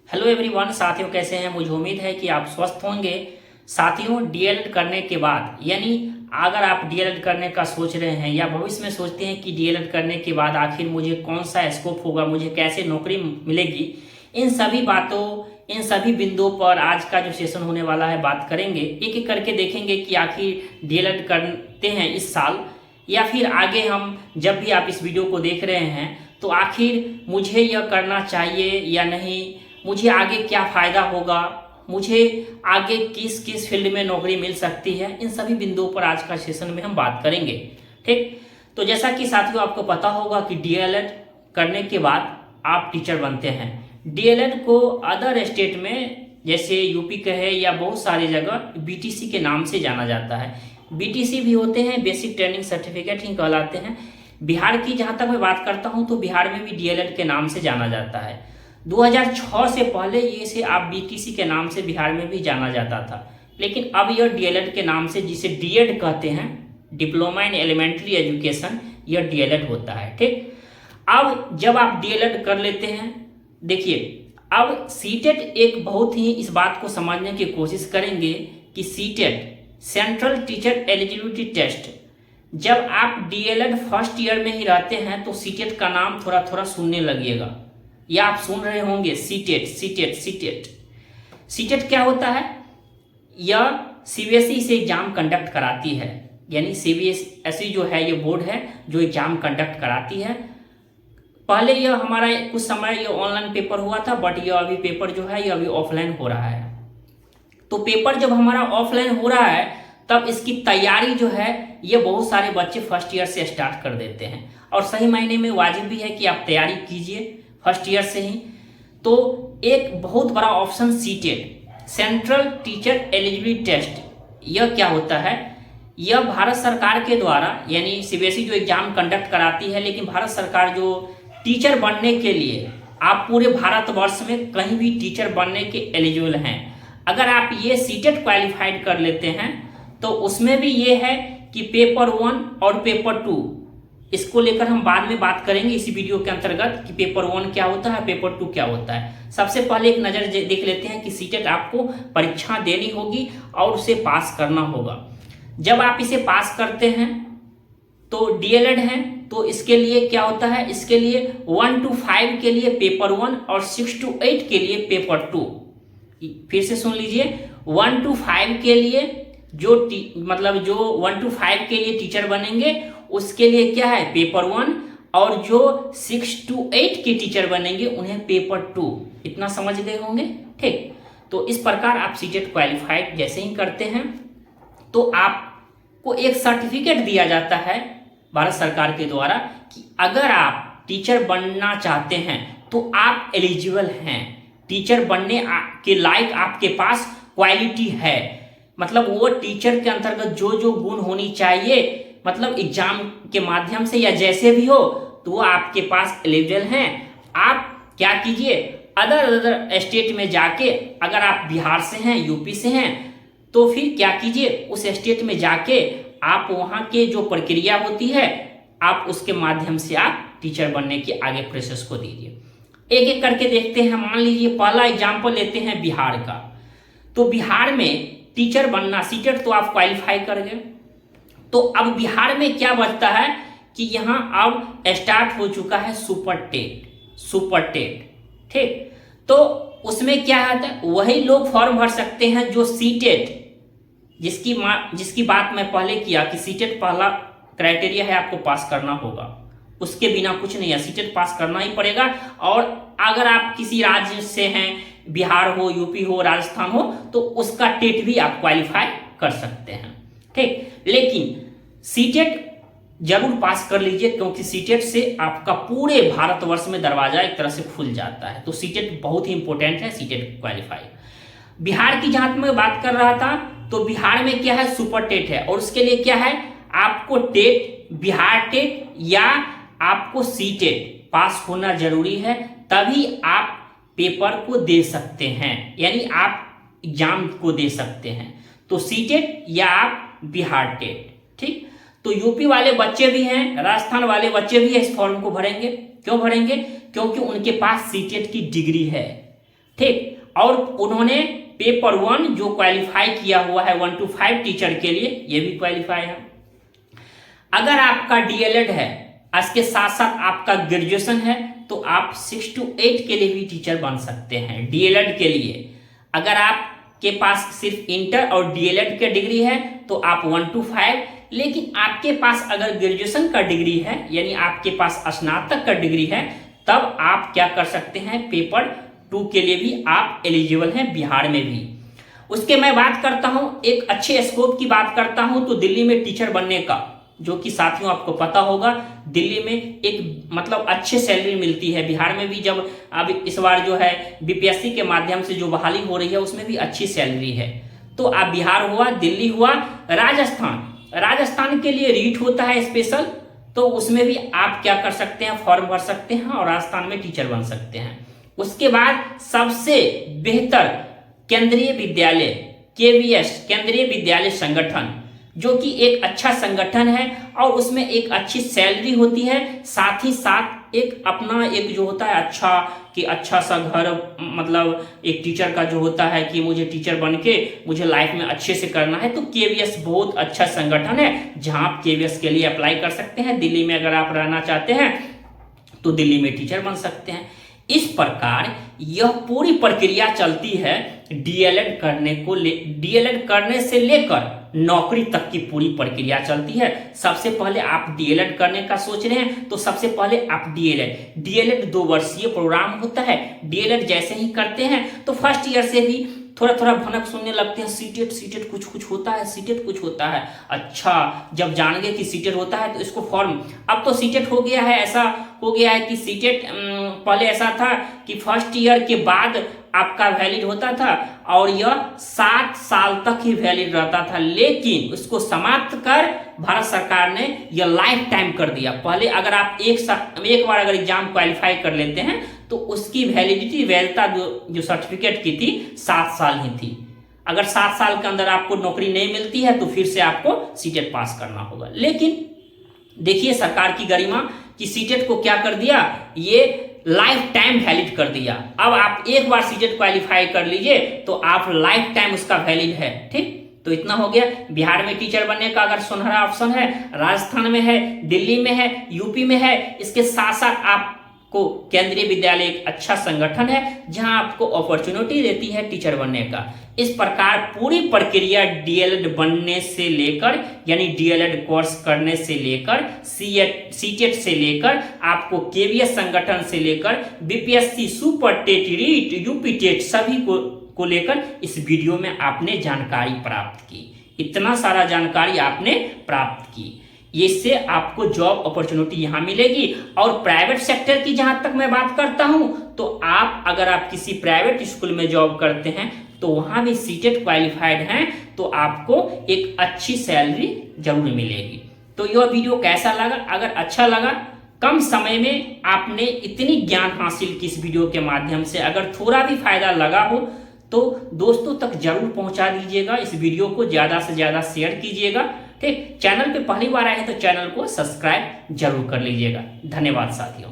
Hello everyone. साथियों कैसे हैं? मुझे उम्मीद है कि आप स्वस्थ होंगे। साथियों, डीएलएड करने के बाद यानी अगर आप डीएलएड करने का सोच रहे हैं या भविष्य में सोचते हैं कि डीएलएड करने के बाद आखिर मुझे कौन सा स्कोप होगा, मुझे कैसे नौकरी मिलेगी, इन सभी बातों, इन सभी बिंदुओं पर आज का जो सेशन होने वाला है बात करेंगे। एक एक करके देखेंगे कि आखिर डीएलएड करते हैं इस साल या फिर आगे हम जब भी आप इस वीडियो को देख रहे हैं तो आखिर मुझे यह करना चाहिए या नहीं, मुझे आगे क्या फ़ायदा होगा, मुझे आगे किस किस फील्ड में नौकरी मिल सकती है, इन सभी बिंदुओं पर आज का सेशन में हम बात करेंगे। ठीक, तो जैसा कि साथियों आपको पता होगा कि डीएलएड करने के बाद आप टीचर बनते हैं। डीएलएड को अदर स्टेट में जैसे यूपी के है या बहुत सारी जगह बीटीसी के नाम से जाना जाता है। बीटीसी भी होते हैं, बेसिक ट्रेनिंग सर्टिफिकेट ही कहलाते हैं। बिहार की जहाँ तक मैं बात करता हूँ तो बिहार में भी डीएलएड के नाम से जाना जाता है। 2006 से पहले ये से आप बीटीसी के नाम से बिहार में भी जाना जाता था, लेकिन अब यह डीएलएड के नाम से, जिसे डीएड कहते हैं, डिप्लोमा इन एलिमेंट्री एजुकेशन, यह डीएलएड होता है। ठीक, अब जब आप डीएलएड कर लेते हैं, देखिए अब सीटेट एक बहुत ही, इस बात को समझने की कोशिश करेंगे कि CTET central teacher eligibility test, जब आप डीएलएड फर्स्ट ईयर में ही रहते हैं तो सीटेट का नाम थोड़ा थोड़ा सुनने लगिएगा या आप सुन रहे होंगे सीटेट सीटेट सीटेट। सीटेट क्या होता है? यह सीबीएसई से एग्जाम कंडक्ट कराती है, यानी सीबीएसई जो है ये बोर्ड है जो एग्जाम कंडक्ट कराती है। पहले यह हमारा कुछ समय ये ऑनलाइन पेपर हुआ था, बट यह अभी पेपर जो है ये अभी ऑफलाइन हो रहा है। तो पेपर जब हमारा ऑफलाइन हो रहा है तब इसकी तैयारी जो है ये बहुत सारे बच्चे फर्स्ट ईयर से स्टार्ट कर देते हैं, और सही मायने में वाजिब भी है कि आप तैयारी कीजिए फर्स्ट ईयर से ही। तो एक बहुत बड़ा option CTET, central teacher eligibility test, यह क्या होता है? यह भारत सरकार के द्वारा, यानी सीबीएसई जो एग्जाम कंडक्ट कराती है, लेकिन भारत सरकार जो टीचर बनने के लिए, आप पूरे भारतवर्ष में कहीं भी टीचर बनने के एलिजिबल हैं। अगर आप ये सीटेट क्वालिफाइड कर लेते हैं तो उसमें भी ये है कि पेपर 1 और पेपर 2, इसको लेकर हम बाद में बात करेंगे इसी वीडियो के अंतर्गत कि पेपर 1 क्या होता है, पेपर 2 क्या होता है। सबसे पहले एक नज़र देख लेते हैं कि सीटेट आपको परीक्षा देनी होगी और उसे पास करना होगा। जब आप इसे पास करते हैं तो डीएलएड है, तो इसके लिए क्या होता है? इसके लिए 1 to 5 के लिए पेपर 1 और 6 to 8 के लिए पेपर 2। फिर से सुन लीजिए, 1 to 5 के लिए जो 1 to 5 के लिए टीचर बनेंगे उसके लिए क्या है? पेपर 1, और जो 6 to 8 के टीचर बनेंगे उन्हें पेपर 2। इतना समझ गए होंगे। ठीक, तो इस प्रकार आप सीटेट क्वालिफाइड जैसे ही करते हैं तो आपको एक सर्टिफिकेट दिया जाता है भारत सरकार के द्वारा कि अगर आप टीचर बनना चाहते हैं तो आप एलिजिबल हैं, टीचर बनने के लायक आपके पास क्वालिटी है। मतलब वो टीचर के अंतर्गत जो जो गुण होनी चाहिए, मतलब एग्जाम के माध्यम से या जैसे भी हो, तो वो आपके पास एलिजिबल हैं। आप क्या कीजिए, अदर स्टेट में जाके, अगर आप बिहार से हैं, यूपी से हैं, तो फिर क्या कीजिए, उस स्टेट में जाके आप वहाँ के जो प्रक्रिया होती है आप उसके माध्यम से आप टीचर बनने की आगे प्रोसेस को दीजिए। एक एक करके देखते हैं। मान लीजिए पहला एग्जाम्पल लेते हैं बिहार का। तो बिहार में टीचर बनना, सीटेट तो आप क्वालिफाई कर गए, तो अब बिहार में क्या बचता है कि यहाँ अब स्टार्ट हो चुका है सुपर टेट। ठीक, तो उसमें क्या है? वही लोग फॉर्म भर सकते हैं जो सीटेट, जिसकी बात मैं पहले किया कि सीटेट पहला क्राइटेरिया है, आपको पास करना होगा, उसके बिना कुछ नहीं है, सीटेट पास करना ही पड़ेगा। और अगर आप किसी राज्य से हैं, बिहार हो, यूपी हो, राजस्थान हो, तो उसका टेट भी आप क्वालिफाई कर सकते हैं। ठीक, लेकिन सीटेट जरूर पास कर लीजिए, क्योंकि सीटेट से आपका पूरे भारतवर्ष में दरवाजा एक तरह से खुल जाता है। तो सीटेट बहुत ही इंपॉर्टेंट है, सीटेट क्वालिफाई। बिहार की जहां मैं बात कर रहा था, तो बिहार में क्या है? सुपर टेट है, और उसके लिए क्या है? आपको टेट, बिहार टेट या आपको सीटेट पास होना जरूरी है, तभी आप पेपर को दे सकते हैं, यानी आप एग्जाम को दे सकते हैं। तो सीटेट या आप बिहार टेट। ठीक, तो यूपी वाले बच्चे भी हैं, राजस्थान वाले बच्चे भी इस फॉर्म को भरेंगे। क्यों भरेंगे? क्योंकि उनके पास सीटेट की डिग्री है। ठीक। और उन्होंने पेपर 1 जो क्वालिफाई किया हुआ है 1 to 5 टीचर के लिए, ये भी क्वालिफाई है। अगर आपका डीएलएड है, इसके साथ साथ आपका ग्रेजुएशन है, तो आप 6 to 8 के लिए भी टीचर बन सकते हैं डीएलएड के लिए। अगर आपके पास सिर्फ इंटर और डीएलएड का डिग्री है तो आप 1 to 5, लेकिन आपके पास अगर ग्रेजुएशन का डिग्री है, यानी आपके पास स्नातक का डिग्री है, तब आप क्या कर सकते हैं, पेपर 2 के लिए भी आप एलिजिबल हैं बिहार में भी। उसके मैं बात करता हूं, एक अच्छे स्कोप की बात करता हूं, तो दिल्ली में टीचर बनने का, जो कि साथियों आपको पता होगा, दिल्ली में एक मतलब अच्छे सैलरी मिलती है। बिहार में भी जब अब इस बार जो है बीपीएससी के माध्यम से जो बहाली हो रही है, उसमें भी अच्छी सैलरी है। तो आप बिहार हुआ, दिल्ली हुआ, राजस्थान के लिए रीट होता है स्पेशल, तो उसमें भी आप क्या कर सकते हैं, फॉर्म भर सकते हैं और राजस्थान में टीचर बन सकते हैं। उसके बाद सबसे बेहतर केंद्रीय विद्यालय केवीएस, केंद्रीय विद्यालय संगठन, जो कि एक अच्छा संगठन है और उसमें एक अच्छी सैलरी होती है, साथ ही साथ एक अपना एक जो होता है अच्छा सा घर, मतलब एक टीचर का जो होता है कि मुझे टीचर बन के मुझे लाइफ में अच्छे से करना है, तो केवीएस बहुत अच्छा संगठन है, जहां आप केवीएस के लिए अप्लाई कर सकते हैं। दिल्ली में अगर आप रहना चाहते हैं तो दिल्ली में टीचर बन सकते हैं। इस प्रकार यह पूरी प्रक्रिया चलती है डीएलएड करने से लेकर नौकरी तक की पूरी प्रक्रिया चलती है। सबसे पहले आप डीएलएड करने का सोच रहे हैं, तो सबसे पहले आप डीएलएड 2 वर्षीय प्रोग्राम होता है। डीएलएड जैसे ही करते हैं तो फर्स्ट ईयर से भी थोड़ा भनक सुनने लगते हैं, सीटेट कुछ होता है, सीटेट कुछ होता है। अच्छा, जब जान गए कि सीटेट होता है तो इसको फॉर्म, अब तो सीटेट हो गया है, ऐसा हो गया है कि सीटेट पहले ऐसा था कि फर्स्ट ईयर के बाद आपका वैलिड होता था और यह 7 साल तक ही वैलिड रहता था, लेकिन उसको समाप्त कर भारत सरकार ने यह लाइफ टाइम कर दिया। पहले अगर आप एक बार अगर एग्जाम क्वालिफाई कर लेते हैं तो उसकी वैलिडिटी, वैधता जो सर्टिफिकेट की थी 7 साल ही थी। अगर 7 साल के अंदर आपको नौकरी नहीं मिलती है तो फिर से आपको सीटेट पास करना होगा। लेकिन देखिए सरकार की गरिमा कि सीटेट को क्या कर दिया, ये लाइफ टाइम वैलिड कर दिया। अब आप एक बार सीटेट क्वालिफाई कर लीजिए तो आप लाइफ टाइम उसका वैलिड है। ठीक, तो इतना हो गया। बिहार में टीचर बनने का अगर सुनहरा ऑप्शन है, राजस्थान में है, दिल्ली में है, यूपी में है, इसके साथ साथ आपको केंद्रीय विद्यालय एक अच्छा संगठन है जहां आपको अपॉर्चुनिटी देती है टीचर बनने का। इस प्रकार पूरी प्रक्रिया डीएलएड बनने से लेकर, यानी डीएलएड कोर्स करने से लेकर, सीटेट से लेकर, आपको केवीएस संगठन से लेकर BPSC, super TET, REET, UP TET सभी को लेकर इस वीडियो में आपने जानकारी प्राप्त की। इतना सारा जानकारी आपने प्राप्त की, इससे आपको जॉब अपॉर्चुनिटी यहां मिलेगी। और प्राइवेट सेक्टर की जहां तक मैं बात करता हूं, तो आप अगर आप किसी प्राइवेट स्कूल में जॉब करते हैं तो वहां भी सीटेट क्वालिफाइड हैं तो आपको एक अच्छी सैलरी जरूर मिलेगी। तो यह वीडियो कैसा लगा? अगर अच्छा लगा, कम समय में आपने इतनी ज्ञान हासिल की इस वीडियो के माध्यम से, अगर थोड़ा भी फायदा लगा हो तो दोस्तों तक जरूर पहुंचा दीजिएगा। इस वीडियो को ज्यादा से ज्यादा शेयर कीजिएगा। ठीक, चैनल पे पहली बार आए हैं तो चैनल को सब्सक्राइब जरूर कर लीजिएगा। धन्यवाद साथियों।